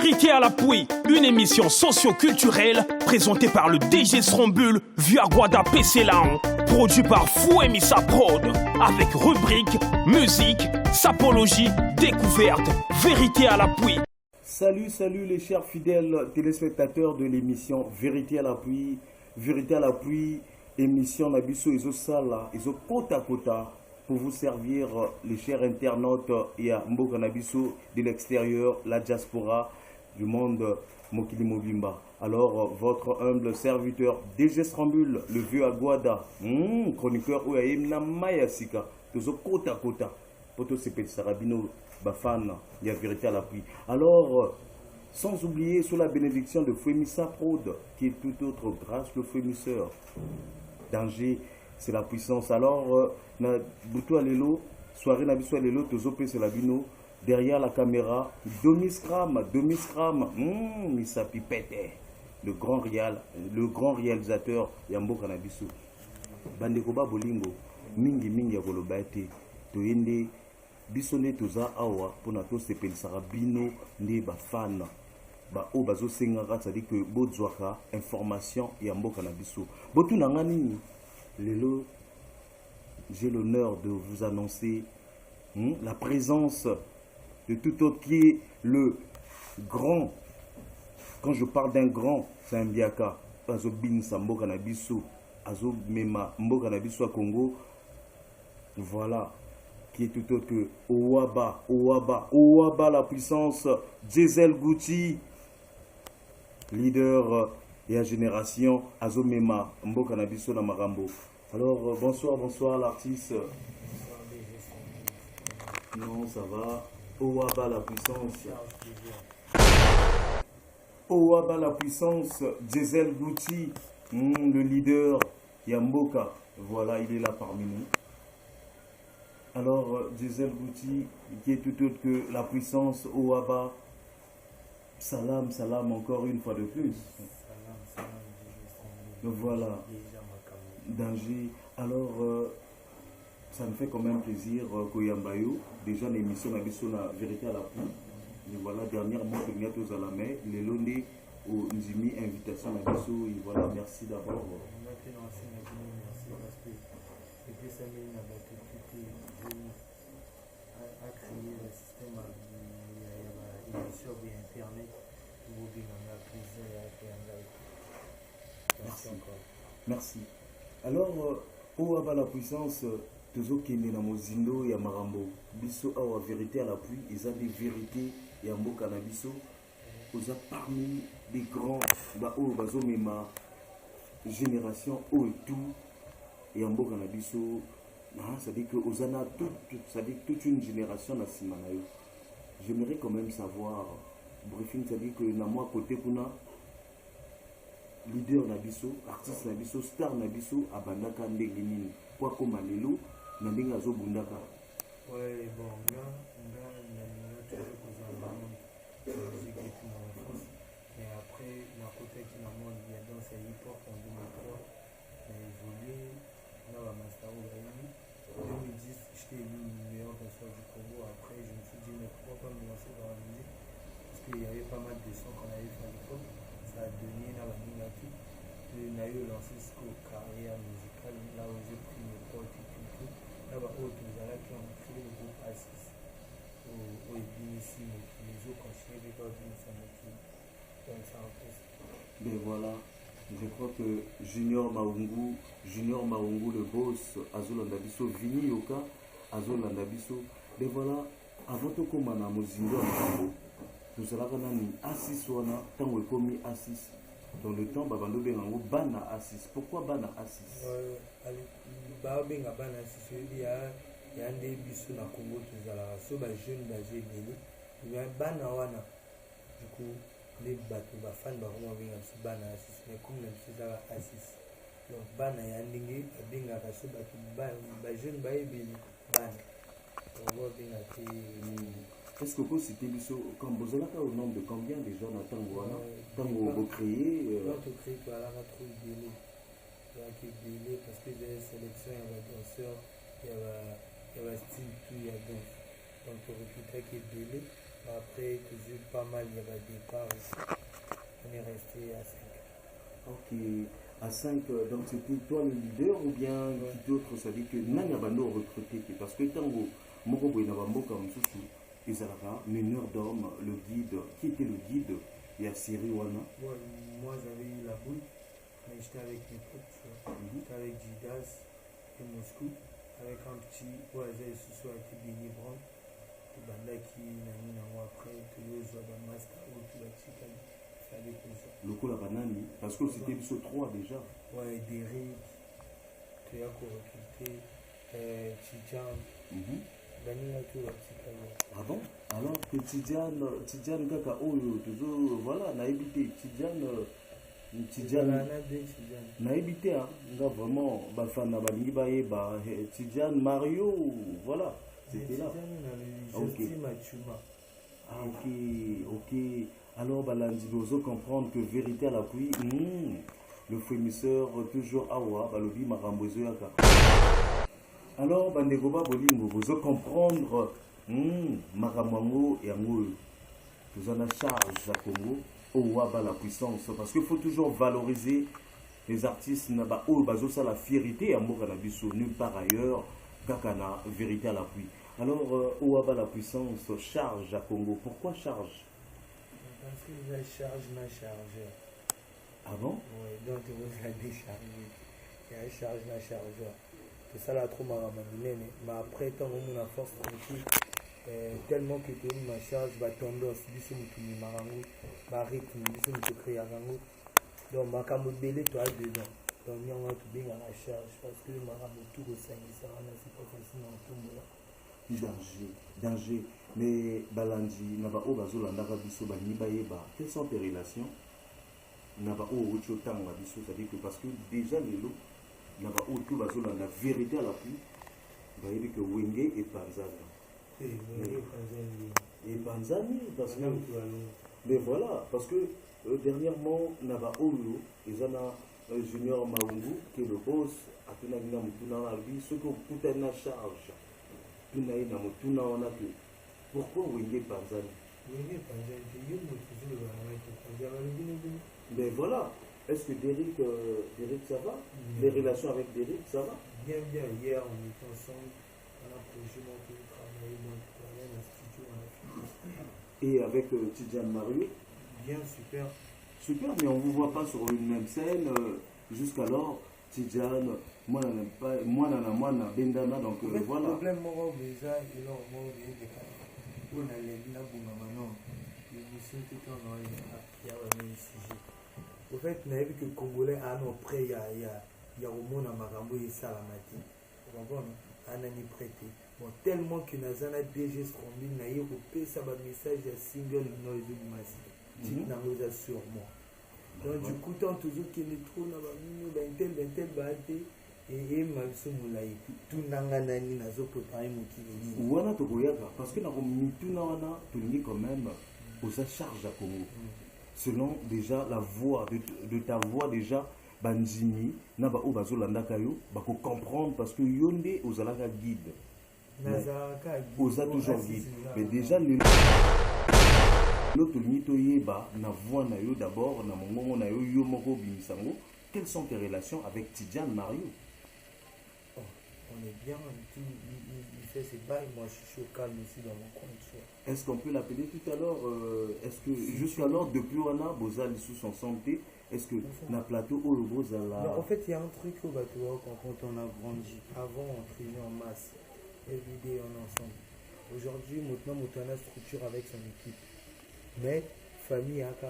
Vérité à l'appui, une émission socio-culturelle présentée par le DG Srombul via Guada PC Laon, produit par Fouemissa Prod, avec rubrique, musique, sapologie, découverte, vérité à l'appui. Salut les chers fidèles téléspectateurs de l'émission Vérité à l'appui. Vérité à l'appui, émission Nabiso et Sala et Kota Kota pour vous servir les chers internautes et à Mboka Nabiso de l'extérieur, la diaspora du monde Mokili Mobimba. Alors, votre humble serviteur DG Srambul, le vieux Aguada, chroniqueur Ouaïm Namayasika, Tozo Kota Kota, Poto Sepet Sarabino, Bafan, il y a Vérité à l'appui. Alors, sans oublier sous la bénédiction de Fouemissa Prod, qui est tout autre grâce le Fouemisseur. Danger, c'est la puissance. Alors, Boutou Alelo, soirée Nabiso Alelo, Tozopé c'est la bino, derrière la caméra, demi-scram, Missa Pipete, le grand réalisateur Yambo Kanabiso. Bandekoba Bolingo, Mingi Agolobate, Toyende, Bisone Toza Awa, Ponato Sepel Sarabino, Ne Bafan. O bazo sengara, c'est-à-dire que Bodzwaka, information Yambo Kanabiso. Botu Nangani, Lelo, j'ai l'honneur de vous annoncer la présence de tout autre qui est le grand. Quand je parle d'un grand, c'est un biaka. Azo Binsa Mboka Nabiso, Azo Mema Mboka Nabiso à Congo. Voilà. Qui est tout autre que Owaba la puissance. Diesel Gucci, leader et à génération. Azo Mema Mboka Nabiso na Marambo. Alors, bonsoir l'artiste. Non, ça va. Owaba la puissance. Owaba la puissance. Diesel Gucci, le leader. Yamboka, voilà, il est là parmi nous. Alors, Diesel Gucci, qui est tout autre que la puissance. Owaba, salam encore une fois de plus. Donc voilà. Danger. Alors, ça me fait quand même plaisir Koyambayo. Déjà, l'émission Nabiso la Vérité à l'appui. Et voilà, dernièrement, que nous avons à la main. Les Londés au Nzimi, invitation Nabiso. Et voilà, merci d'abord. Merci parce que depuis 5 minutes, on a créé le système sur Internet. Merci encore. Merci. Alors, Owaba la puissance, Tozo Kende na Mozindo ya Marambo, Biso Awa Vérité à l'appui, ils ont des vérités et un mot Canabiso, ils ont parmi les grands, Bazo Mema, génération O et tout, et un mot Canabiso, c'est-à-dire que Ozana, toute une génération na Simanayo. J'aimerais quand même savoir, briefing, c'est-à-dire que na moi côté Kuna, leader Nabiso, artiste Nabiso, star Nabiso, Abandaka ndenge nini kwa koma lelo na ndenge azobundaka. Ouais, bon, là, toujours posé en musique depuis mon enfance. Mais après, d'un côté qui m'a montré, il y a dans ces hip-hop en 2003, j'ai évolué dans la master au Baïli. En 2010, j'étais élu meilleur danseur du Congo. Après, je me suis dit, mais pourquoi pas me lancer dans la musique? Parce qu'il y avait pas mal de sons qu'on avait fait à l'époque. Ça a donné dans la miniature. Je n'ai lancé ce carrière musicale, là où j'ai pris mes potes et tout. Là-bas, où tous les qui ont créé le groupe Assis. Où ici, les autres continuent avec leur vie, ça me tue. Donc, ça en plus. Mais voilà, je crois que Junior Maungu, le boss, Azolanda Biso, Vini Yoka, Azolanda Biso. Mais voilà, avant de commencer à Mozindo, nous allons Assis Wana, tant que commis Assis. Dans le temps, Babando Bengango, Bana Assis. Pourquoi Bana Assis? Bana Assis, il y a un début sur la Congo, tout ça, sur les jeunes basés, il y a Bana Wana. Du coup, les bateaux, les fans, Bana Assis, mais comme même si ça Assis. Donc, Bana Yandingi, Binga, sur les jeunes basés, Bana. On va bien est-ce que vous citez quand vous avez au nombre de combien de gens à Tango vous créez quand tu crées, tu as trop de délai. Tu as qui délai parce que j'ai sélection, il y a danseur, il y a style, tout, il y a danse. Donc tu recrutes qui délai. Après, toujours pas mal, il y avait des départ ici. On est resté à 5. Ok, à 5, donc c'était toi le leader ou bien qui d'autre, ça dit que Nani a recruté, parce que tango, Moko Boinabambo comme Soussou, Ezalaka, meneur d'hommes, le guide, qui était le guide, il y a Siri Wana. Ouais, moi j'avais eu la boule, mais j'étais avec mes potes, tu vois. J'étais avec Gidas et Moscou, avec un petit, ouais, j'ai Soussou avec Billy Brown, et Bandaki, Nani, Nango après, Toulouse, Master, ou tout la petite. Le coup la banane, parce que c'était sur 3 déjà. Ouais, Derrick, tu as recruté, Tidjane, Daniel tout la petite. Ah bon? Alors que Tidjane Kaka, oh, toujours, voilà, n'a évité. Tidjane n'a évité, hein. Là, vraiment, Bafana Balibaye, Tidjane, Mario, voilà, c'était là. Ok. Ah, ok, ok. Alors, Balandi doit comprendre que vérité à l'appui, le frémisseur toujours awa, balobi marambozo yaka. Alors, Bandegoba Bolingo, vous comprendre, Maramango et Ango, vous en a charge à Congo, owa la puissance, parce qu'il faut toujours valoriser les artistes, ça la fierté, amour à la biso, nulle part ailleurs, kakana, vérité à l'appui. Alors, owa la puissance, charge à Congo, pourquoi charge? Parce que la charge n'a chargeur. Ah bon? Oui, donc vous allez décharger. Il y a une charge n'a chargeur. C'est ça la trop maramané. Mais après, tant que mon force tranquille, tellement que tu as ma charge, bah tendance, du coup, tu me marango, bah rythme, du coup, tu crées un rango. Donc, ma camobélé, toi, dedans. Donc, il y a un tout bien à la charge. Parce que maramou tout au 5, ça va, c'est pas facile dans tout le monde. Danger. Mais Balandi, Nava O Bazola Narabiso, Banibaeba, quelles sont tes relations? Nava O Uchotan Mabiso, c'est-à-dire que parce que déjà les lots, Nava O tout Bazola, la vérité à l'appui, va dire que Wenge et Panzani. Et Panzani, parce que. Mais voilà, parce que dernièrement, Nava O, ils ont un junior Maungu, qui est le boss, à Tunagina Mutuna, ce que tout est en charge. Pourquoi Wenge Panzani? Mais voilà, est-ce que Derrick ça va? Les relations avec Derrick, ça va? Bien, hier on était ensemble, on a prochainement travaillé dans le studio. Et avec Tidjane Mario? Bien, super. Super, mais on ne vous voit pas sur une même scène. Jusqu'alors, Tidjane, moi, Bendana, donc voilà. Le problème, moi, déjà, il y a des cas. On a les là pour maintenant. L'émission tout en a un sujet. Au fait, on a vu que le Congolais, après, il y a au monde à Marambo et Salamati. Vous comprenez? On a prêté. Bon, tellement que nous avons déjà strombi, nous avons coupé ça, un message de single noise de massif. Nous avons sur moi. Donc, du coup, tant toujours qu'il est trop, nous avons tel bâté. Et Mamso Moulaï, tout Nanganani, Nazo Potaï Moukini. Ouana Togoyaga, parce que nous avons mis tout Nana, tout ni quand même, aux charges à Congo. Selon déjà la voix, de ta voix déjà, Banzini, Naba Obazolanda Kayo, Bako comprendre parce que Yonde aux Alaka guide. Aux a toujours guide. Mais déjà, l'autre Nitoyeba, na voix na yo d'abord, na mongo na yo Yomoko Bimisango. Quelles sont tes relations avec Tidjane Mario? On est bien, il fait ses bails, moi je suis au calme ici dans mon coin. Est-ce qu'on peut l'appeler tout à l'heure? Est-ce que jusqu'alors, depuis on a Bozal sous son santé, est-ce que na plateau ou le Bozala? En fait, il y a un truc au bateau quand on a grandi. Avant, on traînait en masse, everyday en ensemble. Aujourd'hui, maintenant, on a structure avec son équipe. Mais, famille, à assis.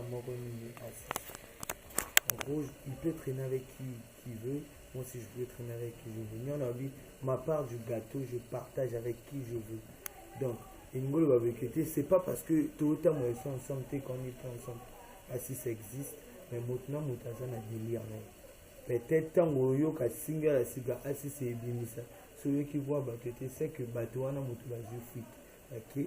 En gros, il peut traîner avec qui veut. Moi, si je veux traîner avec qui je veux. Mais on a dit, ma part du gâteau, je partage avec qui je veux. Donc, Ingolo va vécuter, c'est pas parce que tout le temps, ils sont ensemble, qu'on est ensemble. Assis, ça existe. Mais maintenant, Moutazan a délire. Peut-être, tant que yo ka single à siga, assis, c'est ébimisa. Celui qui voit, bah, tu sais que Batouana Moutouba fuite. Ok?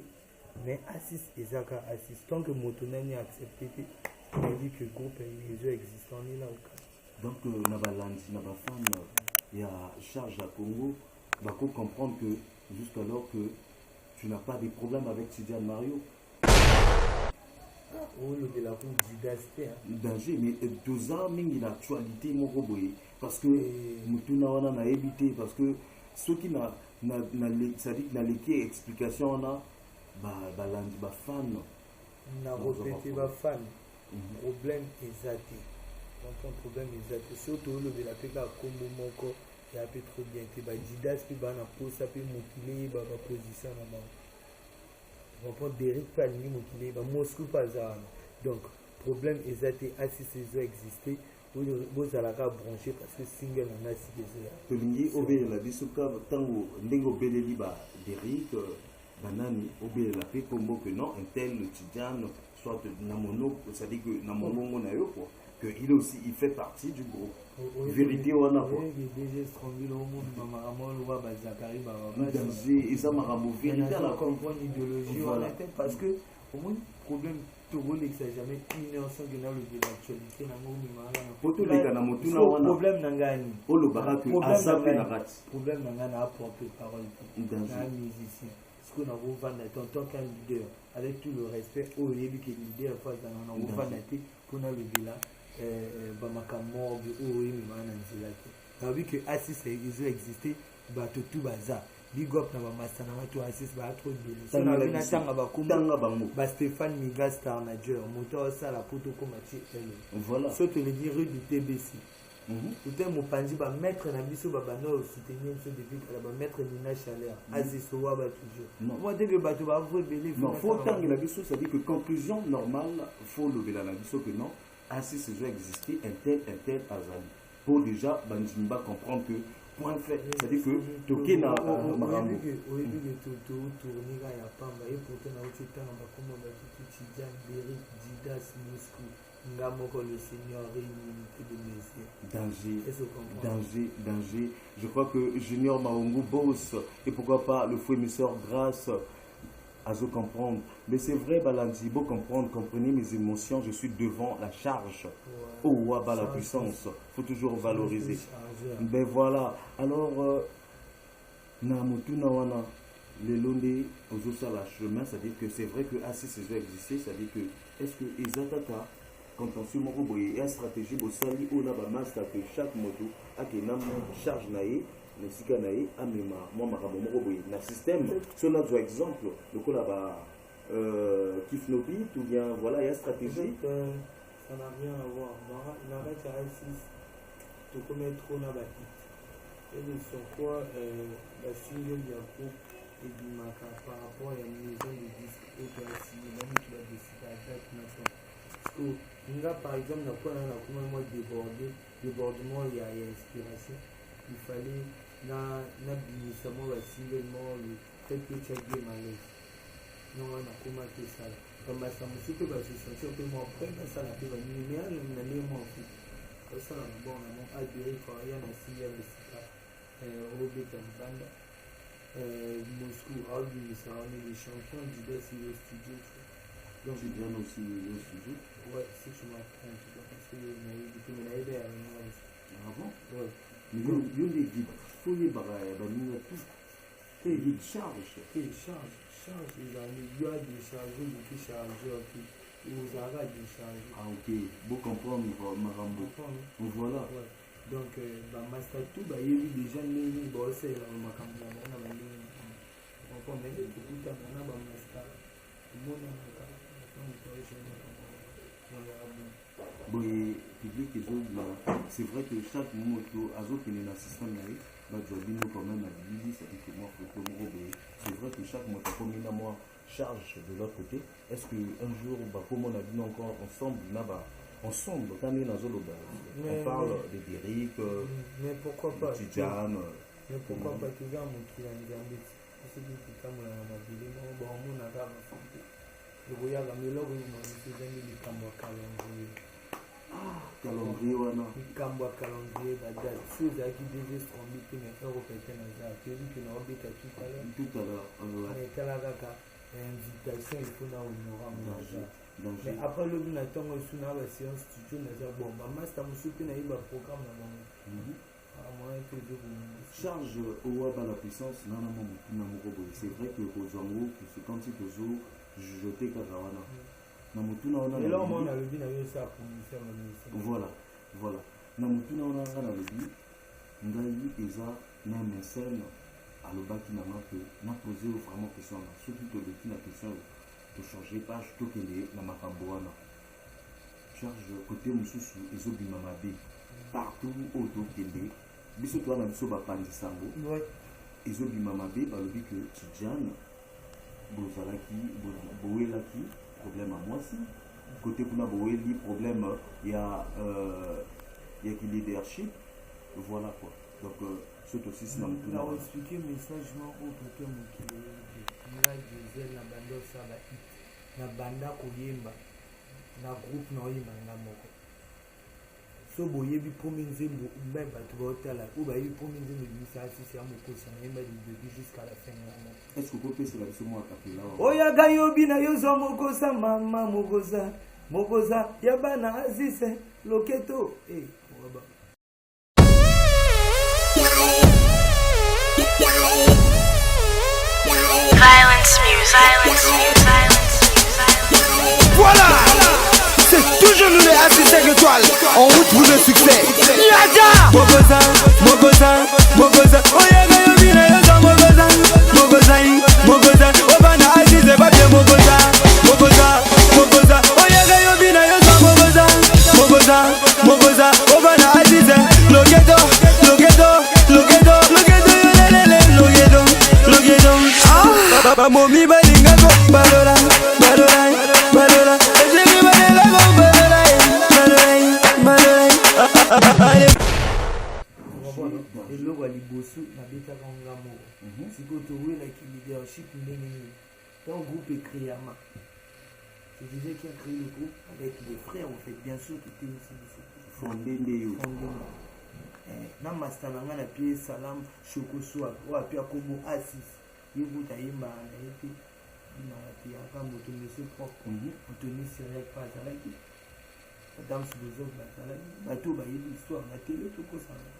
Mais assis, Ezaka assis. Tant que Moutouana n'est accepté, il a dit que le groupe les existent, on est là au cas. Donc, Nabalandi, Nabafam, il y a charge à Congo, il faut comprendre que jusqu'alors que tu n'as pas de problème avec Tidjane Mario. Oh, le de la roue d'identité. Danger, mais deux ans, mais il a actualité, mon robot. Parce que nous avons évité, parce que ceux qui n'ont pas explication, on a des fans. On a répété des fans. Problème exact. Donc, problème exact. Surtout le de la PK, comme mon corps, il y a un peu trop bien. Il y a Didas, il y a un poste, il y a une position. On prend Derek pas aligné motivé, Moscou pas ça. Donc problème exact assis ces eaux exister, vous allez brancher parce que single en a si que ça. Tolingi obéir la bisuka tango ndengo beleli ba Derek banani obéir la paix comme que non un tel Tidiane soit namono, c'est-à-dire que namongo na yo quoi. Que il aussi il fait partie du groupe. Vérité ou non quoi. DG Strongil au monde maman ou ba Zakari ba. Danger et ça m'a ramené vérité à la comprendre idéologie parce que au moins problème tout le ça jamais une heure sans que le de l'actualité na ngo mimala. Poto leka na motuna wana. Problème nangani. O lo baraka azape na rat. Problème nangana a porter parole. Danger musicien. Ce qu'on a vendre en tant qu'un leader avec tout le respect au début que leader face dans on vendre pour na le villa bamakamor bi o yi mana nzela te na bi que assis ils ont existé bato tout baza big up na bamasta na bato assis ba trop de ça na bina tanga ba kumba ba Stéphane Miga star manager moto ça la poto comme ti elle voilà ce que le dire rue du TBC tout un mopanzi ba mettre na biso ba bano soutenir ce début ba mettre Nina Chaleur assis so wa ba toujours moi dès que bato ba vous belé non faut tangi la biso ça dit que conclusion normale faut lever la biso que non ainsi ces jeux exister un tel azali pour déjà Banjimba comprendre que point fait c'est-à-dire que toqué na marambo au début que tout tourner ya pamba et pourtant na otita na bakoma ba tout Tidiane Derek Didas Moscou ngamoko le seigneur réunité de messieurs danger je crois que Junior Maungu boss et pourquoi pas le fou émisseur grâce à se comprendre. Mais c'est vrai, Balanzi, beau comprendre, comprenez mes émotions, je suis devant la charge. Oh, Waba, la puissance, il faut toujours valoriser. Ben voilà, alors, Namutu Nawana, les Londé, aux autres la chemin, c'est-à-dire que c'est vrai que assez ces jeux existaient, c'est-à-dire que, est-ce que les attaques, quand on suit mon robot, il y a une stratégie, au sali, au nabamasta, que chaque moto a une charge naïe. Le Sikanaï, Amima, moi, Marabomoboy, le système, c'est notre exemple, le coup là-bas, Kifnobit, ou bien voilà, il y a stratégie. Ça n'a rien à voir. N'arrête à 6, tu connais trop la bâtisse. Et sur quoi la single de la coupe et du maca par rapport à une maison de disque et de la single, même qui va décider à faire une affaire. Parce que, par exemple, on a quoi, on a complètement débordement, il y a inspiration. Il fallait na binisamo ba singlement le fait que tu as bien malaise non on a comment que ça comme ça me fait pas se sentir que moi après ça la fait venir mais on a les mots ça bon on a adhéré pour rien à signer le sita Robert Banda Moscou Audi ça on est les champions du best au studio donc tu viens aussi au studio ouais si tu m'apprends parce que on a eu du coup on a aidé à moi ah bon ouais il y a des guides faut les barrer tout il charge il a déchargé beaucoup chargé aux arrêts déchargé ah ok vous comprenez Marambo voilà donc master tout il y a eu des gens qui bossaient dans le makambo on peut mettre tout à l'heure dans master tout le monde bon public c'est vrai que chaque moto a qui est dans le système quand même c'est vrai que chaque moto comme il a moi charge de l'autre côté est-ce qu'un jour comme on a dit encore ensemble ensemble quand on parle de Derek mais pourquoi pas Tidiane mais pourquoi pas tout ça mon qui a une gambette c'est que tout ça mon a dit bon on a pas le voyage à Melo on s'est jamais dit comme calendrier wana kamba calendrier bada chose qui devait se combiner mais européen na tu dis que na obéta tout à l'heure mais kaka invitation il faut na honorer mais après le na tongo suna ba séance studio na za bon ba master musupe na iba programme na bango moi que je charge au la puissance na c'est vrai que aux ango que c'est quand il faut jeter karawana na mutuna ona et là on a le bien avec ça pour nous faire le voilà na mutuna ona ngana le bien ngai eza na message alobaki na nga mpe na poser vraiment question na soki toleki na question tochanger page tokende na makambo wana charge côté mosusu ezobima mabe partout oyo tokende biso towana biso bapanzisango ezobima mabe balobi ke Tidiane bozalaki bowelaki problème à mwasi côté kuna boweli problème ya leadership voilà quoi donc surtout aussi c'est na expliquer message au côté mokili nga diesel na banda osala hit na banda koyemba na groupe na oyemba nga moko so boyebi premier nzembo mbe bato baotala oyo bayebi premier nzembo ebimisa asisi ya mokosi nayemba du début jusqu'à la fin yango est-ce que kopesela biso mwa kapela oyaga yobi na yozwa mokosa mama mokosa ya bana azise loketo Voilà, c'est toujours nous les assistants étoiles en route pour le succès. Yaja Mogoza, oyaga yobi na yoza Mogoza, obana azize babye Mogoza, oyaga yobi na yoza Mogoza, obana azize logedo, momi balinga go balola ejeli balela go balola eloko ya liboso nabetaka nga moko sikoyo towelaki leadership ndenge nini donc groupe ekréama je disais qui a créé le groupe avec les frères en fait bien sûr qui étaient aussi fondé ndeyo na master na nga na pie salam chokoso oyo apia kombo asis yebuta yemba na ye te imaka moto monsieur propre antony sérieux pa azalaki madame philosophe bazalaki bato bayebi histoire na tele tokosana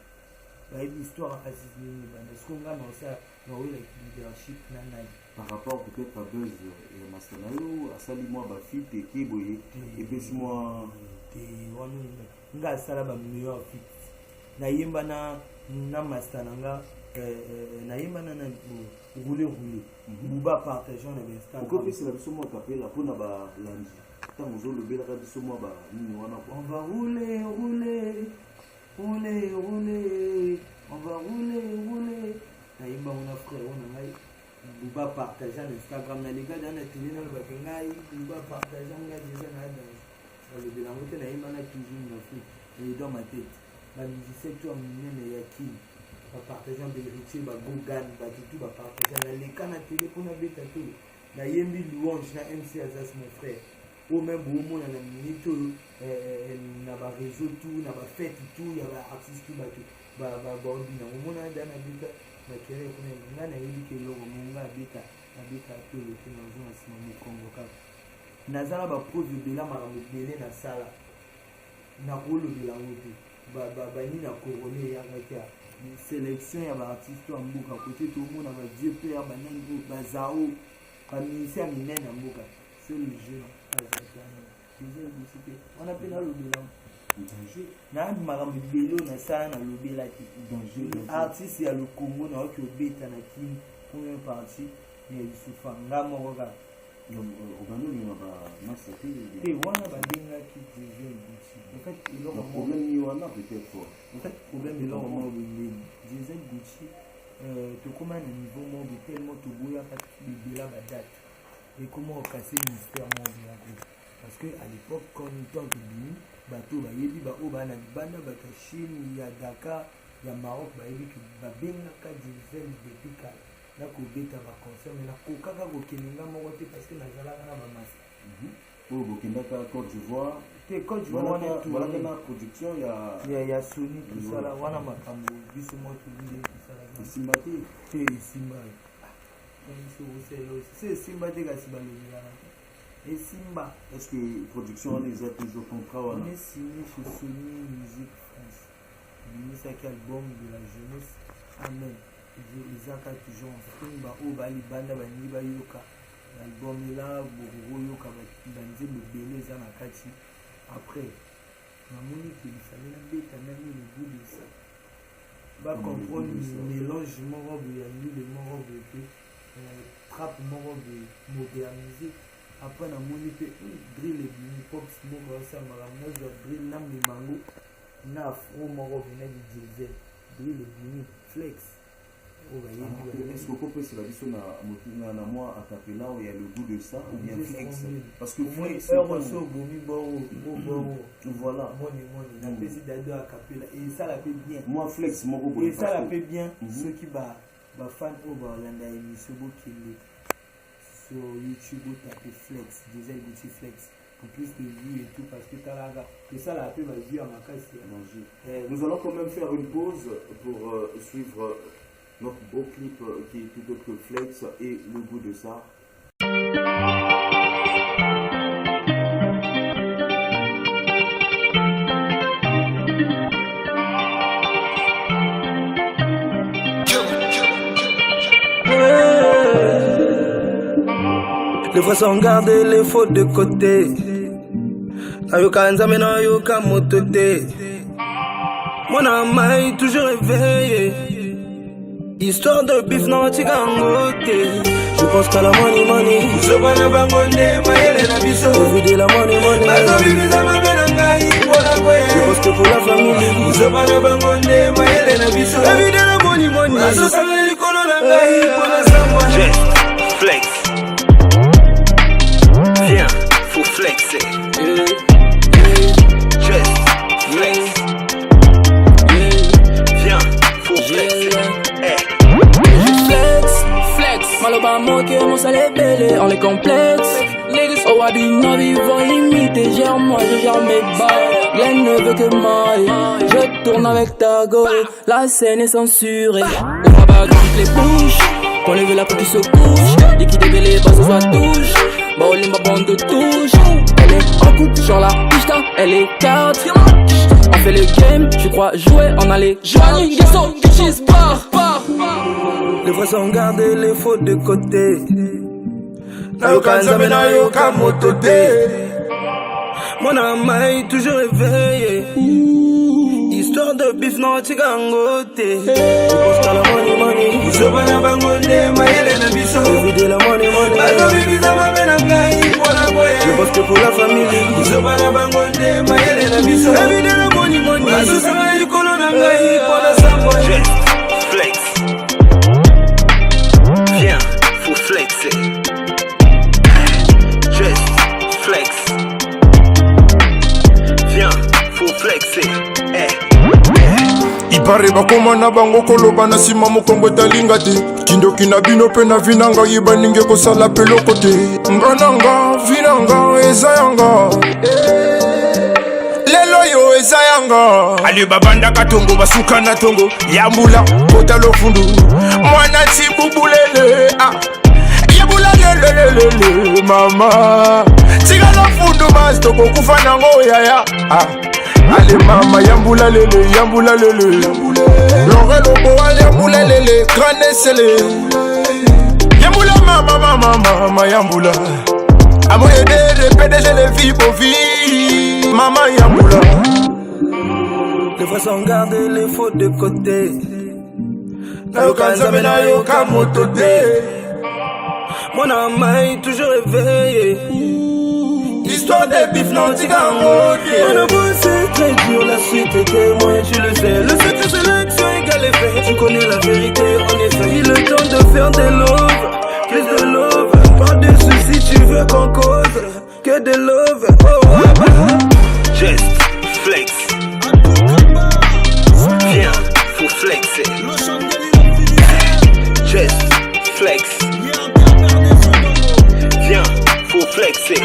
bayebi histoire asis nini bana siko nga na osa nawelaki leadership na nani par rapport peut-être à buzz ya master na yo asali mwa bafite eke boye epesi mwa te wana nga asala bameilleur fit nayemba na master na nga nayembana na roule buba partageant na Instagram okopesela biso mwa kapela mpona balandi ntango ozolobelaka biso mwa banini wana on va rouler nayemba ngo na frère wana ngai buba partageant na Instagram na lega dana tele nalobaki ngai buba partageant ngai déjà na danse balobela ngo te nayemba na toujours na fri dans ma tête bamusicien to ya monene ya kini bapartageant beritier bagogan bato tu bapartageant naleka na tele mpona beta to nayembi louange na MC Azas mon frère oyo même boomona na minute oyo na baréseau tout na bafete tout ya baartiste tu bato baordina omona da na beta bakere kuna nga nayebi ke eloko monga abeta to lote nazo na nsima mokongo kaka naza na baprove ebela makambo ebele nasala nakolobela yango te bani na corone eyaka te sélection ya baartiste ya mboka kote tomona badieu mpe ya banani oyo bazao baministère ya minene ya mboka c'est le jeu wana mpe nalobela na makambo ebele oyo nasala nalobelaki artiste ya lokongo naoki obeta na kini première partie ya lisufa nga moko kaka obanolima bamasa te wana babengaki diesel gucci en fait eloko problème ni wana peut-être en fait problème eloko moko beleni diesel gucci tokóma na niveau moko tellement toboyaka libela badate ekóma okase mystère moko biako parce que à l'époque quand ntango tobimi bato bayebi baoyo baa na libanda bato ya chine ya Dakar ya Maroc bayebi ke babengaka diesel depuis kala nakobeta baconcert me nakokaka kokende nga moko te parce que nazalaka na bamasi oyo bokendaka Côte d'Ivoire te Côte d'Ivoire balaka na production ya Sony tosala wana makambo biso moko tolinde tosala esimba te esimba se esimba te kasi balobelaka te esimba est-ce que production wana eza toujours contrat wana on est signé chez Sony Musique France bimisaki album de la jeunesse amen ezaka toujours mfimba oyo balibanda balingi bayoka l'album là bokoyoka banzembo ebele eza na kati. Après namoni ke lisale nabeta nani le goût de ça bacomprendre mélange moko boye ya mile moko boye mpe trappe moko boye modernisé. Après namoni mpe drill ebimi pops moko asamaka nazwa drill na mimango na afro moko boye na didizel drill ebimi flex. Est-ce que vous pouvez se dire que moi à taper là où il y a le goût de ça ou bien flex? Parce que flex c'est voilà. Et ça la fait bien. Moi flex mon goût. Et ça la fait bien. Ceux qui bah fan au Hollande émission sur YouTube ou taper flex, déjà Gucci flex. En plus de vues et tout parce que t'as la gare. Et ça la fait ma vie à ma caisse. Nous allons quand même faire une pause pour suivre notre beau clip qui est tout autre que flex et le goût de ça. Les fois sont gardés, les fautes de côté. Ayoka nzame na ayoka motote. Mon âme toujours réveillé. Histoire de bif non tigangote. Je pense qu'à la money money. Je vis de la money money. Je pense que pour la famille. Je vis de la money money. Flex. Viens, faut flexer. Just flex. Viens, faut flexer. Flex, maloba moqué, mon sale est belé, on est complexe. Oh, Wabino, vivant imité, gère moi, je gère mes balles. Glenn ne veut que moi, je tourne avec ta go. La scène est censurée, on va battre toutes les bouches. Qu'on lève la peau qui se couche, et qui dévale les bas, ça touche. Bowling, ma bande de touche. Elle est en couple, genre la pista, elle est carte. On fait le game, tu crois jouer, on a les joignes. Des sauts, des cheese, bar. Les fois sont gardés, les fautes de côté. Nayoka nzame nayoka motote. Mon âme est toujours réveillée. Histoire de bif non tigangote. Je pense qu'à la money money. Je vis de la money money. Je pense que pour la famille. Je vis de la money money. Just flex. Viens, faut flexer. Just flex. Viens, faut flexer. Ibare bakoma na bango koloba na sima mokongo talinga te kindoki na bino pe na vinanga yiba ninge kosala peloko te ngananga vinanga eza yanga lelo yo eza yanga ali babanda katongo basuka na tongo yambula kota lofundu mwana tibubulele yambula lelelele mama tiga lofundu mastoko kufana ngo yaya ale mama yambula lele Lore lobo ale yambula lele Grande sele Yambula mama yambula Amoye de PDG les filles pour vie Mama yambula. Les fois sont gardés, les fautes de côté. Nayoka nzame nayoka motote. Mon âme est toujours réveillée. Histoire de bif non tigangote. On a bossé très dur, la suite est témoin, tu le sais. Le secret sélection égale effet. Tu connais la vérité en effet. Il est le temps de faire des love, plus de love. Pas de soucis, tu veux qu'on cause que de love. Oh ouais. Just flex. Viens, faut flexer. Just flex. Viens, faut flexer.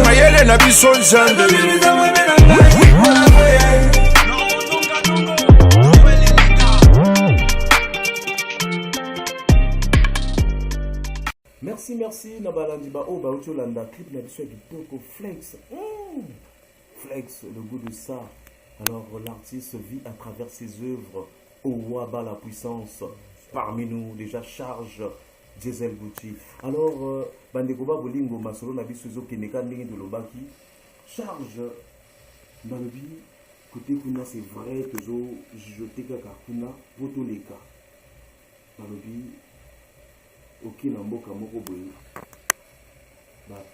Mayele na biso nzambe. Merci merci. Nabalandi ba oh ba Ocholanda clip na biso kitoko Flex. Flex, le goût de ça. Alors l'artiste vit à travers ses œuvres. Au Waba la puissance. Parmi nous déjà charge Diesel Gucci. Alors Bandekoba Bolingo Masolo na biso zo keneka ndenge de lobaki. Charge dans le vie côté kuna c'est vrai toujours jeter kaka kuna voto leka. Dans le vie ok na mboka moko boye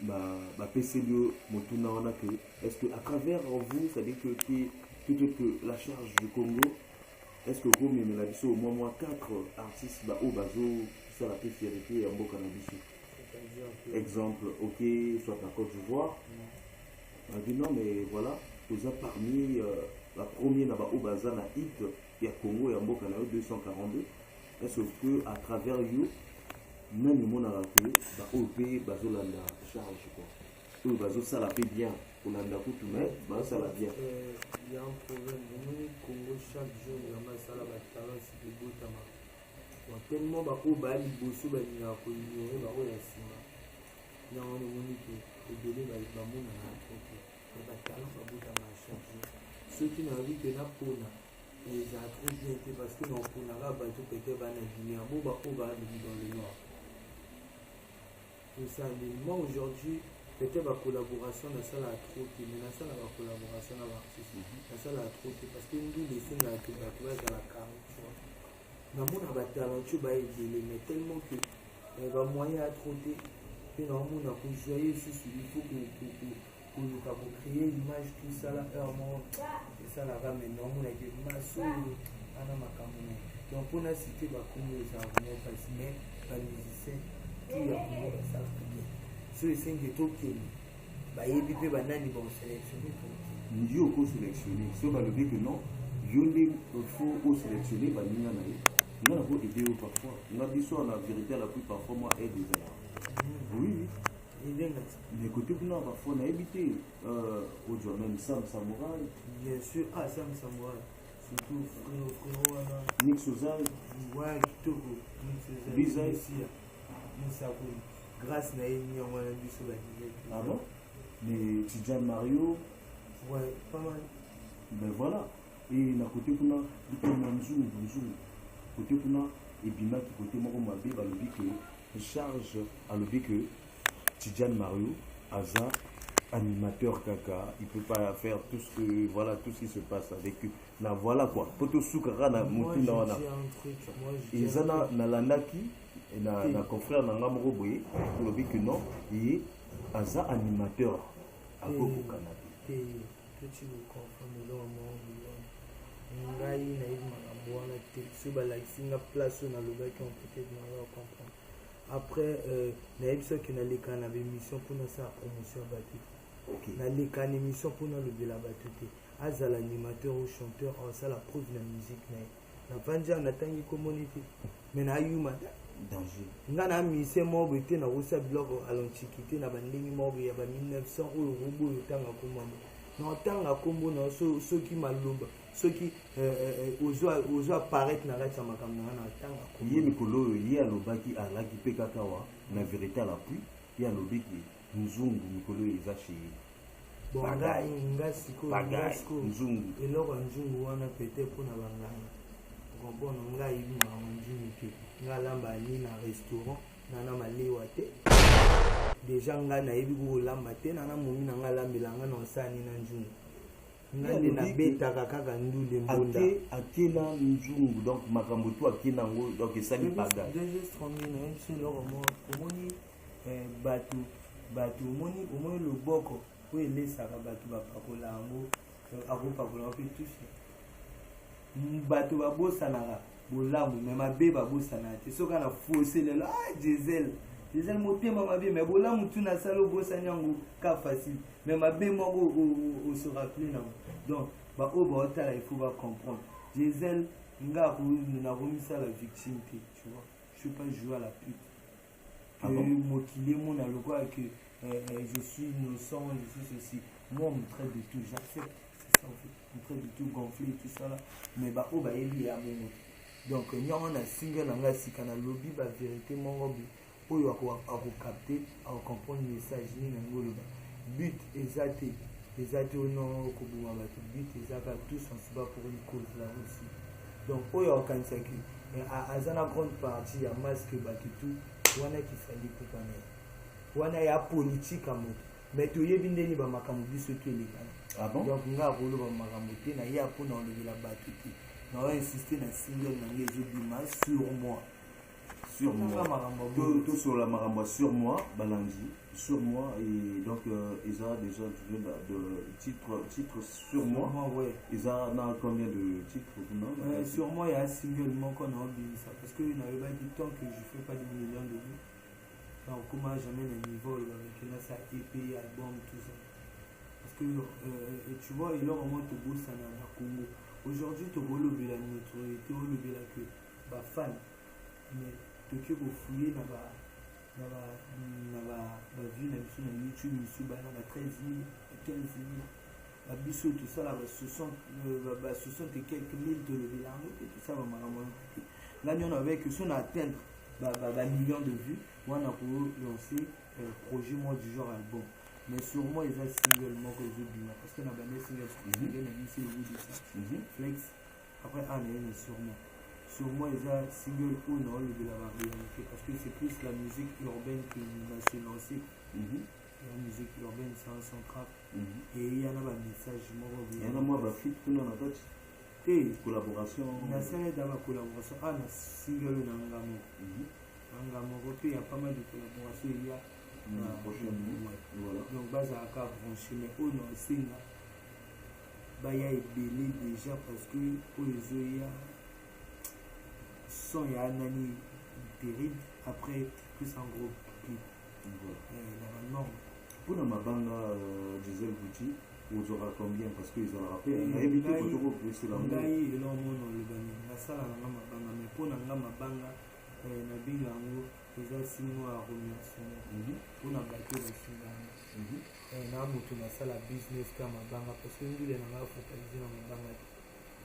ba peselio motuna wana que est-ce que à travers vous ça dit que peut-être que la charge du Congo est-ce que vous même la biso au moins 4 artistes ba o bazo ça la fierté ya mboka na biso exemple ok soit la Côte d'Ivoire on dit non mais voilà vous êtes parmi la première na ba o baza na hit ya Congo ya mboka na 242 est-ce que à travers you même le monde a rappelé bah OP bazolanda charge quoi eux bazosala pe bien olanda kutu mais bazosala bien il y a un problème au Congo chaque jour il y a ma sala ba talent c'est de botama bon tellement ba o ba liboso ba ni ko ignorer ba o ya sima il y a un monde qui est belé ba mona na ok ba talent ba botama chaque jour ceux qui n'ont vu que na pona et ça a très bien été parce que dans pona là ba tout peut-être ba na Guinée bon ba o ba dans le nord. C'est ça, mais moi aujourd'hui, peut-être ma collaboration dans ça la trop, mais dans ça la collaboration avec l'artiste, dans ça la trop, parce que nous laissons la collaboration dans la carrière, tu vois. Dans mon talent, tu vas aider, mais tellement que va moyen à trotter, puis dans mon a joyeux aussi, il faut qu'on créer l'image, tout ça là, et ça là va maintenant, on a des masses, on a ma caméra. Donc on a cité comme les armes, parce que les musiciens, tout y a pour ça ceux qui sont qui bah il peut banani bon sélectionner pour qui au sélectionner si on va lever que non il faut au sélectionner bah n'y en a il y a beaucoup d'idées parfois on a dit soit la vérité la plus parfois moi est des erreurs oui mais côté que non parfois on a évité au jour même Sam Samouraï bien sûr Sam Samouraï surtout frérot Nick Sozal ouais Kitoko Nick Sozal Bizarre grâce à une ah bon mais Tidjane Mario ouais pas mal ben voilà et na côté kuna nzungu côté kuna et bima qui côté moko mabe ba lobi que charge à lobi que Tidjane Mario aza animateur kaka il peut pas faire tout ce que voilà tout ce qui se passe avec eux na voilà quoi poto sukara na mutuna wana et zana na landaki na confrère nanga moko boye lobi que non et aza animateur à Coco Canada petit le confirme le moment ngai na yi makambo wana te so balakisinga place na lobaki on peut-être na comprendre après na yebisa que na leka na émission pour na sa promotion batu na leka na émission pour na lobela batu te azala animateur ou chanteur en ça la preuve na musique na vanja na tangi communauté mais na yuma danger nga na mise mobo te na rosa blog alonchikité na bandingi mobo ya ba 1900 oyo robo yotanga komamo na otanga kombo na so ki maloba so ki ozo apparaître na rata makambo na tanga kombo ye mikolo ye alobaki alaki pe kakawa na vérité à l'appui ye alobiki nzungu mikolo eza chez nga siko nzungu eloko nzungu wana peut-être pour na banganga comprendre nga yibi ma nzungu te nga lamba ni na restaurant nana malewa te déjà nga na yebi ko lamba te nana momi na nga lambela nga na osani na nzungu nga nde na betaka kaka ndule mbonda akena nzungu donc makambo to akena ngo donc esali paga déjà strongé na un seul loro mo omoni bato omoni loboko po elesaka bato bapakola yango akopakola mpe touche bato babosanaka bolamu me mabe babosana te soki na fausse lelo diesel motema mabe me bolamu tu na sala obosani yango ka facile me mabe moko se rappele nango donc baoyo baotala il faut bacomprendre diesel nga nakomisala victime te tu vois je suis pas joué à la pute que mokili mona lokola que je suis innocent je suis ceci moi on me traite de tout j'accepte c'est ça en fait on me traite de tout gonflé tout ça là mais baoyo bayebi ya bongo donc nyongo na single nanga sika na lobby ba vérité moko oyo akokapte akocomprendre message nini yango oloba but eza te ono koboma bato but ezaka tous ensemble pour une cause là aussi donc oyo akanisaki aza na grande partie ya masque bato tout wana kisali kokana wana ya politique ya moto mais toyebi ndeni bamakambo biso to elekana donc nga akoloba makambo te na ye mpona olobela bato te na oinsiste na single nange ezobima sur moi tout sur la marambo sur moi balangi sur moi et donc ils ont déjà de titre sur moi ouais ils ont combien de titres non sur moi il y a un single moko na obimisa parce que na yoba du temps que je fais pas des millions de vues donc comment jamais le niveau avec ça EP album tout ça parce que tu vois il leur vraiment te boost na Congo aujourd'hui tu veux lever la notoriété ou lever la que ba fan mais tu peux fouiller na ba vue na biso na YouTube misu ba na 13 000 15 000 la biso tout ça là 60 et quelques mille de lever la tout ça va maman là on avec son atteindre ba millions de vues moi on a pour lancer projet moi du genre album mais sur moi ils ont single moi que je dis parce que na ba single na lycée de ça flex après année sur moi ils ont single ou non le de la réalité parce que c'est plus la musique urbaine qui va se lancer la musique urbaine sans craft et il y en a un message il y en a moi ba fit kuna na tati collaboration na c'est dans la collaboration na single na ngamo il y a pas mal de collaboration il y a voilà donc base à ka brancher mais on a singa ba ya ebelé déjà parce que il y a son ya nani terrible après plus en gros clip normalement pour la mabanga Diesel Gucci vous aura combien parce que ils ont rappelé on a évité photo plus la ngai et non le bani la sala na mabanga mais pour na mabanga na binga ngo eza simo a remerciement pour na bato ba singana na mutu na sala business kama mabanga parce que ndile na nga focaliser na mabanga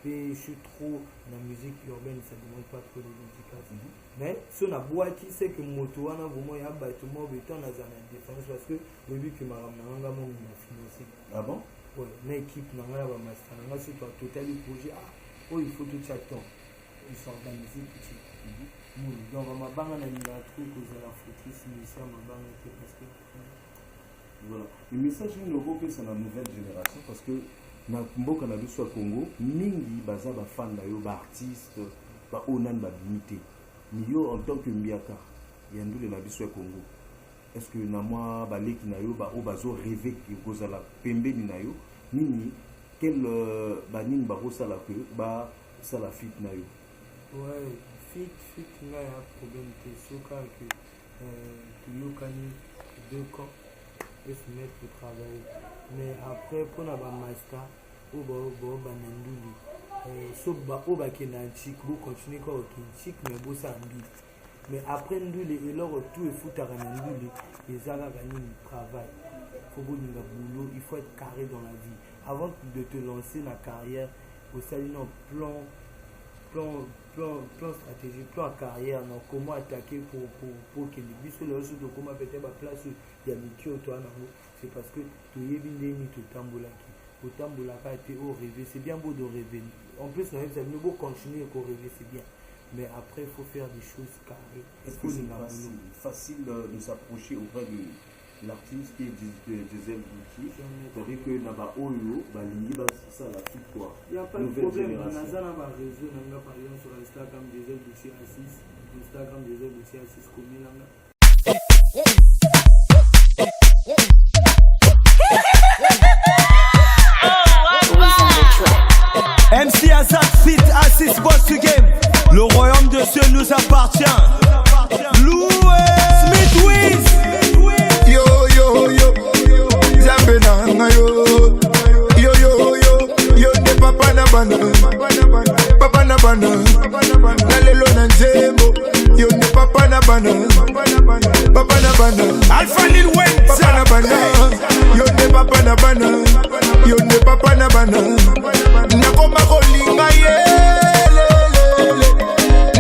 et je suis trop dans la musique urbaine, ça ne demande pas trop de dédicace. Mais si on a boit qui sait que moto wana vraiment ya bâtiment béton na za na défense parce que au début que ma nga mo na financé. Ah bon? Ouais, mais équipe na nga ba master na c'est toi total projet il faut tout chaton. Ils s'organiser petit. Donc ma banga na la truc aux la focus mais ça ma banga parce que voilà. Le message nouveau que c'est la nouvelle génération parce que na mboka na biso ya Congo mingi baza ba fan na yo ba artiste ba onan ba limité ni yo en tant que mbiaka ya ndule na biso ya Congo est-ce que na moi ba leki na yo ba o bazo rêver ki kozala pembeni na yo nini quel ba nini ba kosala que ba sala fit na yo ouais fit nga ya problème te soka que tu yo kani deux camps et se mettre au travail mais après pour na ba master ou ba nanduli so ba o ba kenanchik bo continuer ko kinchik mais bo sa nduli mais après nduli et leur tout est foutara nanduli les ala gagner du travail faut bonga boulot il faut être carré dans la vie avant de te lancer la carrière au salut non plan stratégique plan carrière non comment attaquer pour que les biso le de comment peut-être ba place il y a mikio toi c'est parce que tu y bindeni to tambolaki au tambolaka te au rêver c'est bien beau de rêver en plus ça mieux beau continuer à rêver c'est bien mais après il faut faire des choses carrées. Est-ce que c'est facile de s'approcher auprès de l'artiste qui est Diesel Gucci c'est-à-dire que naba oyo balingi ça la toute quoi il y a pas de problème on a ça dans réseau nanga par exemple sur Instagram Diesel Gucci A6 Instagram Diesel Gucci A6 comme nanga MC Azad fit A6 boss to game. Le royaume de Dieu nous appartient. Loué Smith Wiz. Yo yo yo Zambena yo yo yo yo yo de papa na bana la lelo na nzembo yo de papa na bana Alpha Lil Wayne papa na bana yo de papa na bana yo de papa na bana nakoma kolinga ye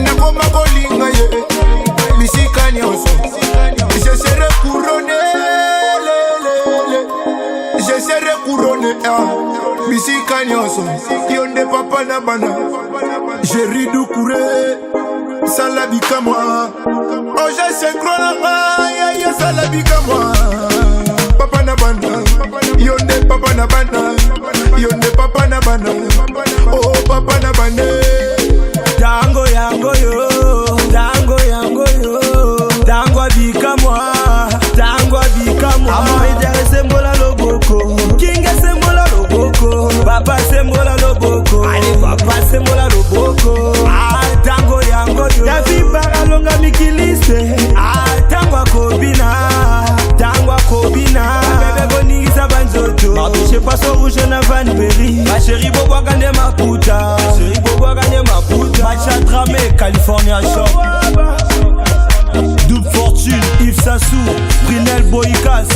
nakoma kolinga ye bisika nyonso bana. J'ai ri du couré, ça la vie comme moi. Oh, j'ai synchrone, ya ça la vie comme moi. Papa na bana, yonde papa na bana, yonde papa na bana. Oh, papa na bana. Tango yango yo, tango yango yo, tango abika moi, tango abika moi. Amo idere sembola loboko, kinga sembola loboko, papa sembola loboko, allez papa sembola loboko. Ah tango yango yo, Davi paralonga mikiliste. Ah tango akobina, tango akobina. Bébé boni isa banzoto, ma biche paso rouge na vanberry. Ma chérie bobo gande ma puta, ma chérie bobo gande ma puta. Matcha Dramé, California Shop. Double Fortune, Yves Sassou, Brunel Boikas,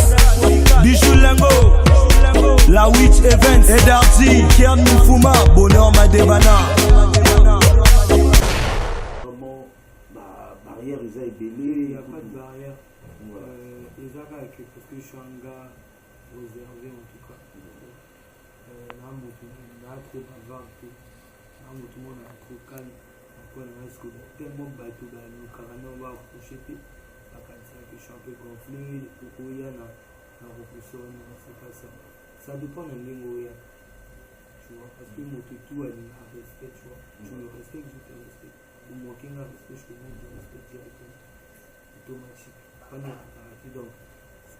Bijou Lingo, La Witch Events, Edardi, Kian Mufuma, Bonheur Madebana. Comment barrière ils ont ébélé. Il n'y a pas de barrière. Les Zaka, parce que je suis un gars réservé en tout cas. Là, on a trop bavard. Là, tout le monde a trop calme. Après, on a tellement de bateaux, nous carrément on va accrocher. Je suis un peu gonflé. Pourquoi il y a un repousseur, c'est pas ça. Ça dépend de l'engo. Tu vois, parce que mon tout a un respect, tu vois. Tu me respectes, je te respecte. Pour manquer un respect, je te montre du respect directement. Automatique. Pas de réparation. Donc,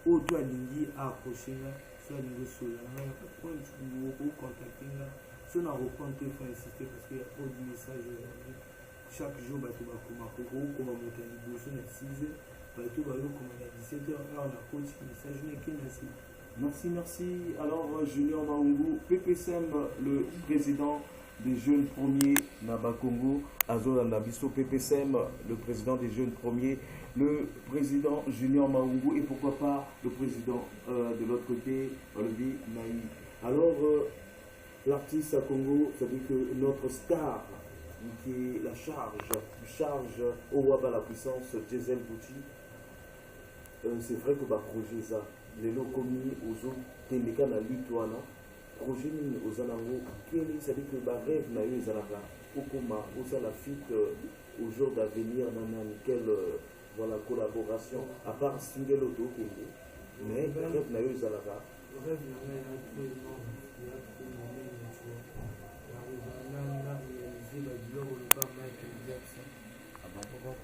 auto alingi à accrocher là, soit alingi sur là, il n'y a pas de point, tu peux contacter là. Si on a reprendre, il faut insister parce qu'il y a trop de messages aujourd'hui. Chaque jour, tu vas comme monter à l'ébauche, on a 6 heures, tu vas comme à 17 heures, là on a coach, message, mais qui merci. Merci. Alors, Junior Maungu, PPSM, le président des jeunes premiers Nabakongo, Azor Nabiso, PPSM, le président des jeunes premiers, le président Junior Maungu et pourquoi pas le président de l'autre côté, Olivier Naï. Alors, l'artiste à Congo, ça dit que notre star, qui est la charge au Waba la puissance, Diesel Bouti, c'est vrai que le projet ça. Les lots commis aux autres, Téléka na Lutoana, projet mine aux Anango, ça dit que le rêve n'a eu les Anaka, Okoma, aux Alafit, au jour d'avenir, dans nickel, voilà, collaboration, à part single auto, mais le rêve n'a eu les Anaka. Le rêve n'a eu il y a trop de moments, tu vois. Il a réalisé la douleur au pas Michael Jackson.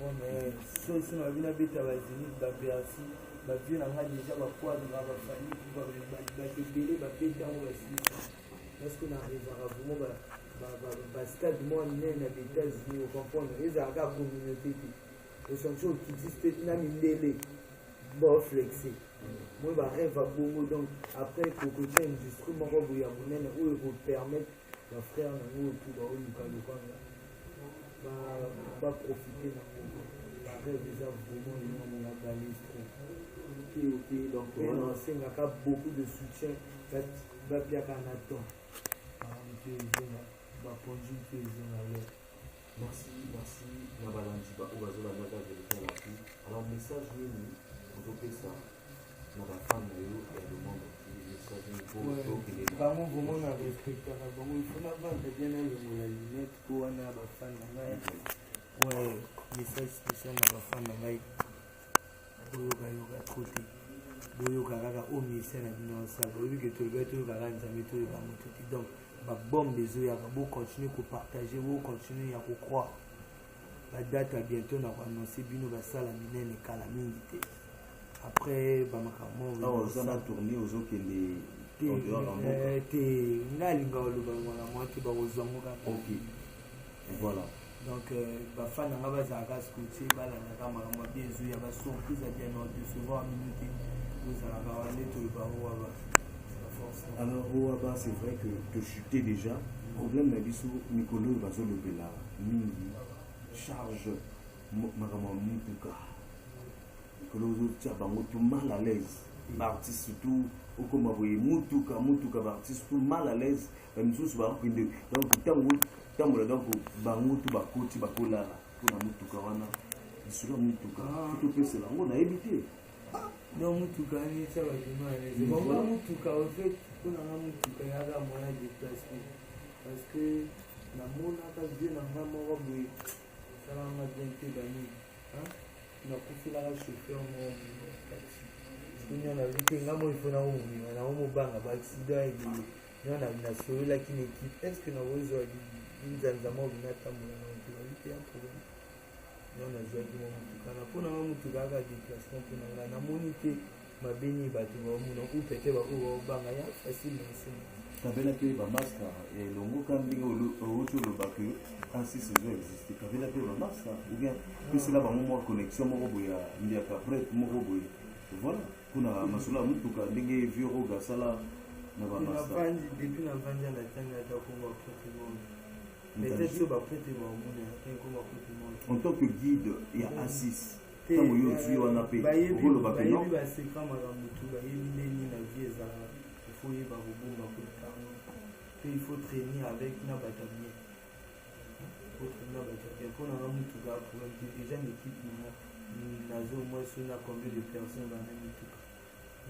Mais si on a vu la bête à la Zénith, la BRC, la vie n'a pas déjà la foi de la famille qui va te délai, la bête à la Suisse. Est-ce qu'on arrivera vraiment à stade moi aux États-Unis, au comprendre, les Arabes communauté, les sanctions qui existent, il y a un délai, bon flexé. Moi, je rêve à Bongo, donc après, il faut que tu aies une industrie, où il vous permettre, mon frère, tout dans le cas, pas profiter la rêve déjà vraiment, il a balise trop. Ok, donc on enseigne beaucoup de soutien, va bien qu'un attend. Merci, Nabalandiba, alors, message, on peut ça. Dans la femme, il y a le monde qui est vraiment on a respecté il faut pas bien aller la lunette pour on a la femme ouais message spécial à la femme boyoka côté boyoka kaka au message na bino ça boyoka que tout le gars kaka nzambe to ba moto donc ba bombe des ya ba continuer ko partager ou continuer à croire la date à bientôt na annoncer bino ba sala minene kala mingi te. Après, on a tourné aux autres qui ok, voilà. Donc, les fans ont scouté, il y a des surprises à bien recevoir minute. Alors, Ouaba, c'est vrai que chuter déjà. Problème, Nicolas Bazolobela, Mingi, charge, Maramoutouka. Que l'on tient mal à l'aise. L'artiste surtout, au comme vous voyez, Moutouka, l'artiste tout mal à l'aise. Nous sommes donc, tant donc, Bangoutou, Bakoti, Bakola, pour la Moutouka, sur la Moutouka, tout le c'est là, on a évité. Non, Moutouka, ça va être mal. Moutouka, en fait, on a Moutouka, il y a moyen de déplacer. Parce que namonaka vie na nga moko boye esalanga bien te bani nakufelaka chauffeur moko taxi sonia na vi te nga mo ifo nango momema nango mobanga baaksida ebele nga nasololaki na équipe est ce que nakozwa nzanza moko binatambola na motu navi te ya problème nga nazwaki mo motuka na mpo nanga motuka kaka déplacement mpo na nga namoni te mabeni bato bamona ou pete baoyo baobanga ya facile na nsima kabela mpe bamaska elongo ka ndenge outi oloba ke ansis ezo existe kabela mpe bamaska oubien pesela bango mwa connexion moko boye ya mbiaka prêtre moko boye voilà mpona masolo ya motuka ndenge vieux roga asala na bamaska depuis navandi ya natangi ata kongo baprêtre monde peut-être so baprêtre baomona yatangi kongo baprêtre monde en tant que guide ya ansis ntango yo ozwi wana mpe okolobaka non bayebi basekra makambo tu bayebi ndeni na vie ezala ifo oyeba kobomba kotango mpe ifo trainer avec na bato bien faut trainer na bato bien mpo nanga motuka problème te déjà na équipe nanga nazo moi so na combien de personnes bana mituka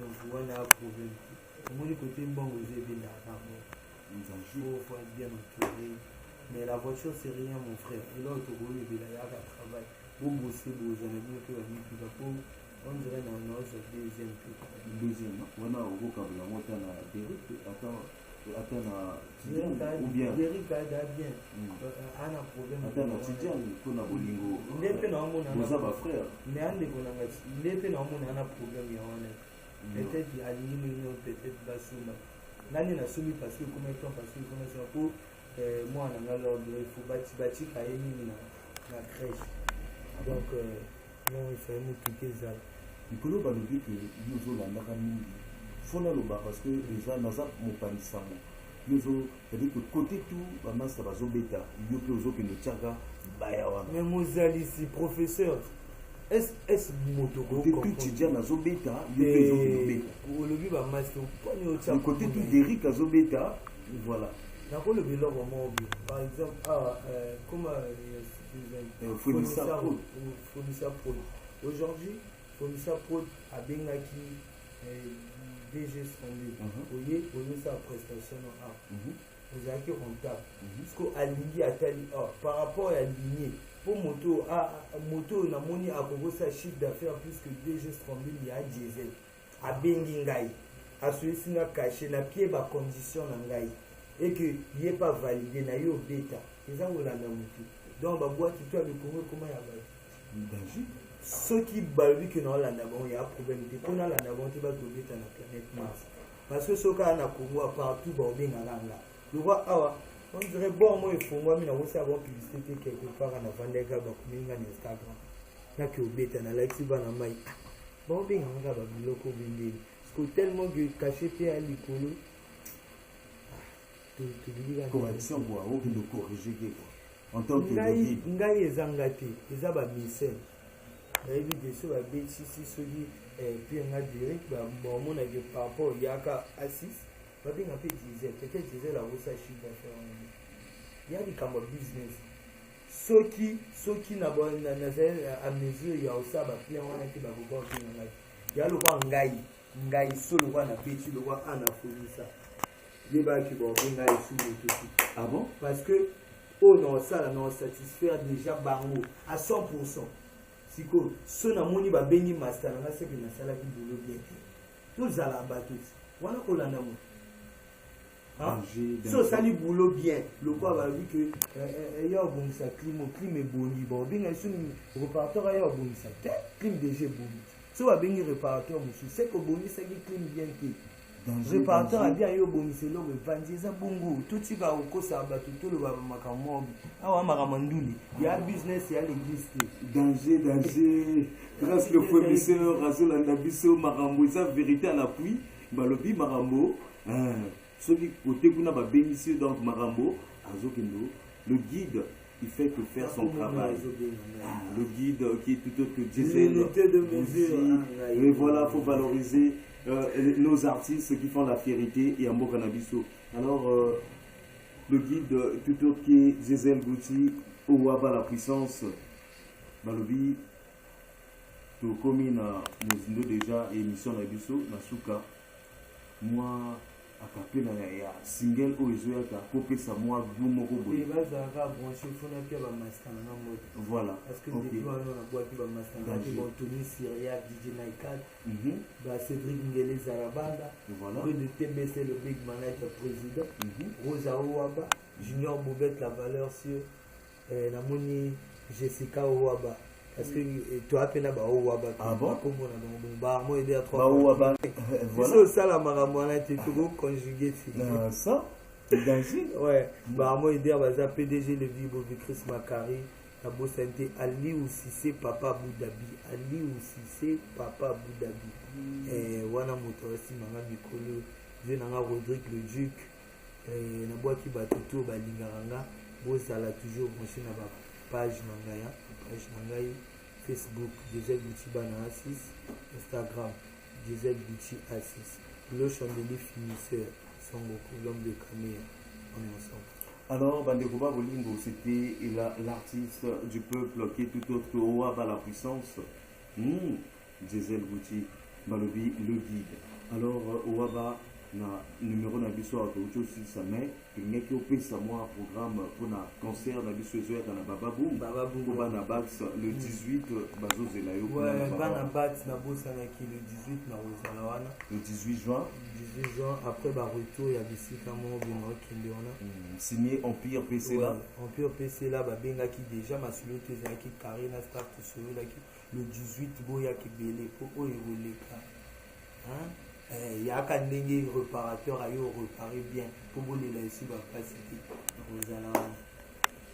donc wana ya problème te omoni côté mbongo eza ebendaka kango faut être bien entouré mais la voiture c'est rien mon frère eloko tokoyebela yaka travail bobose bozala bino mpe bamituka mpo on dirait naozwa deuxième deuxième wana okokabela yango ata na derik ata na ou bien derik ada bien ana problème ata na tidiane mpona bolingo nde mpe naomona boza bafrère mais andeko nanga nde mpe naomona ana problème ya wana peut-être alingi mino peut-être basuma nani nasumi parce que comment temps parce que comment ça po mwana nga l'ordre il faut batika ye nini na crèche donc non il fallait motuka ezala likolo balobi ke yo ozolandaka mingi fo naloba parce que eza naza mopanzi sango yo c'est-à-dire que côté tout bamasta bazobeta yo mpe ozokende tiaka baya wana mais mozalisi professeur est moto côté tout tidiane azobeta yo mpe ozokende olobi bamasta mponi otia côté tout derik azobeta voilà nakolobi eloko moko bi par exemple comme Fournisseur Prod. Aujourd'hui, Fournisseur Prod a bien acquis DG Strandé. Oye sa prestation en A. Vous avez qui rentable. Parce qu'Aligny a tali par rapport à Aligny, pour moto, na moni a proposé sa chiffre d'affaires plus que DG Strandé, il y a diesel. A Bengingai. A celui-ci n'a caché, n'a pied ma condition en Ngai. Et que il n'est pas validé, n'a eu bêta. C'est ça où l'on a monté. Donc ba boîte tout le Congo comment ya ba danger ceux qui balbi que dans la nabon il y a problème te pona la nabon te ba tomber dans la planète Mars parce que ce cas na Congo partout ba obenga nganga le roi awa on dirait bon moi il faut moi mina aussi avoir publicité quelque part en Vandeka ba kuminga na Instagram na que obeta na like ba na mai ba obenga nganga ba biloko bindi parce que tellement que caché te à l'icolo tu dis la correction quoi ou de corriger quoi en tant que ngai ezanga te eza bamisel bayebi deso babetisi soki mpe nga direct bamonake par rapport yaka assis babenga mpe diesel peut-être diesel akosa chiffre d'affaires wana ya likambo business soki nazali a mesure ya osala baplan wana te bakoka obenga ngai ya lokwa ngai so lokwa na beti lokwa ana folisa yebaki baobenga esu motoki ah bon parce que on a satisfaire déjà bango à 100%. Si quoi, ce n'a moni ba bengi master na c'est que na sala ki boulot bien. Tous à la bateau. Voilà qu'on l'a namo. Ah, so sali boulot bien. Le quoi va vu que y a bon ça clim est boni bon bien sur réparateur y a bon ça. Clim déjà boni. So va bengi réparateur monsieur, c'est que boni ça qui clim bien qui. Réparateur a bien yo bonise lo bepandi eza bongo tuti ba okosa bato to lo ba makambo awa makamanduli ya business ya l'église danger grâce le fournisseur azolanda biso makambo eza vérité à l'appui balobi makambo soki côté kuna ba bénisseur donc makambo azokendo le guide il fait que faire son travail le guide qui est tout autre que diesel de mesure et voilà faut valoriser nos artistes qui font la fierté et Ambo Cannabiso. Alors, le guide tout autre qui est Zézel Gouti, Ouaba la puissance, Balobi, tout comme nous déjà émission Nabiso, Nasuka. Moi, akapela ya single oyo ezoyaka kopesa mwa goût moko boye bazalaka branché fona mpe bamaster nanga moto voilà parce que depuis wana nabwaki bamaster ngaki bantoni syria dj naikat bacédric ngele zarabanda rue de tbc le big manager président rosa owaba junior bobet la valeur sur namoni jessica owaba parce que toi pena ba owaba bakomona donc baarmo ede ya 3 owaba voilà osala makambo wana te toko conjuguer ça danger ouais baarmo ede baza pdg le vibo Chris Makari na bosante Ali Oussissé papa Boudabi Ali Oussissé papa Boudabi wana moto aussi manga mikolo je nanga Rodrigue le Duc na boaki batuto balinganga bozala toujours branché na ba page nanga page nangai Facebook Diesel Bouti Bana A6 Instagram Diesel Bouti A6 le chandelier finisseur Songoku l'homme de Caméa on est ensemble. Alors, Bandekouba Bolingo, c'était l'artiste du peuple qui est tout autre que Owaba la puissance. Diesel Bouti, Balobi, le guide. Alors, Owaba, na numéro na biso à Toucho aussi sa mère, il n'y a qu'au pays à moi programme pour un concert na biso zoé dans Bababou, Bababou, Banabax le 18 Bazo Zelayo. Ouais, Banabax na Bosana qui le 18 na Rosalawana. Le 18 juin. 18 juin, après bah retour, il y a des sites à mon Benoît Kindeona. Signé Empire PC là. Empire PC là, bah benga qui déjà ma sulote qui Karina start sur là qui le 18 boya qui belé pour les cas. Hein? Il y a qu'un réparateur à réparer bien pour vous les laisser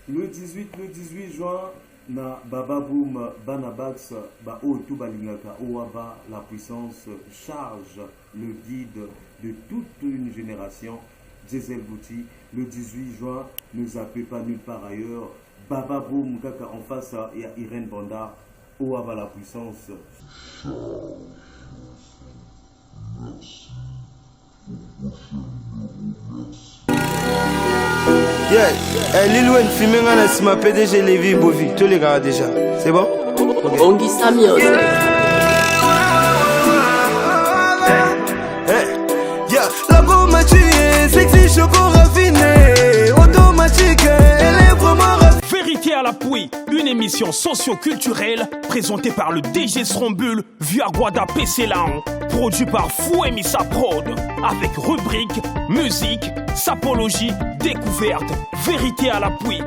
le 18 juin na Bababoum Banabax ba o tout balingaka Owaba la puissance charge le guide de toute une génération. Diesel Bouti le 18 juin ne zappez pas nulle part ailleurs. Bababoum kaka en face il y a Irène Banda Owaba la puissance. Yeah, Lil Wayne filmé ngana si ma PDG Lévi Bovi, tous les gars déjà, c'est bon? Bongi Samios. Yeah, la gomme m'a tué, sexy choco raffiné, automatique, elle est vraiment raffinée. Vérité à l'appui, une émission socio-culturelle présentée par le DJ Srombul via Guada PC Laon, produit par Fouemissa Prod, avec rubrique, musique, sapologie, découverte, vérité à l'appui.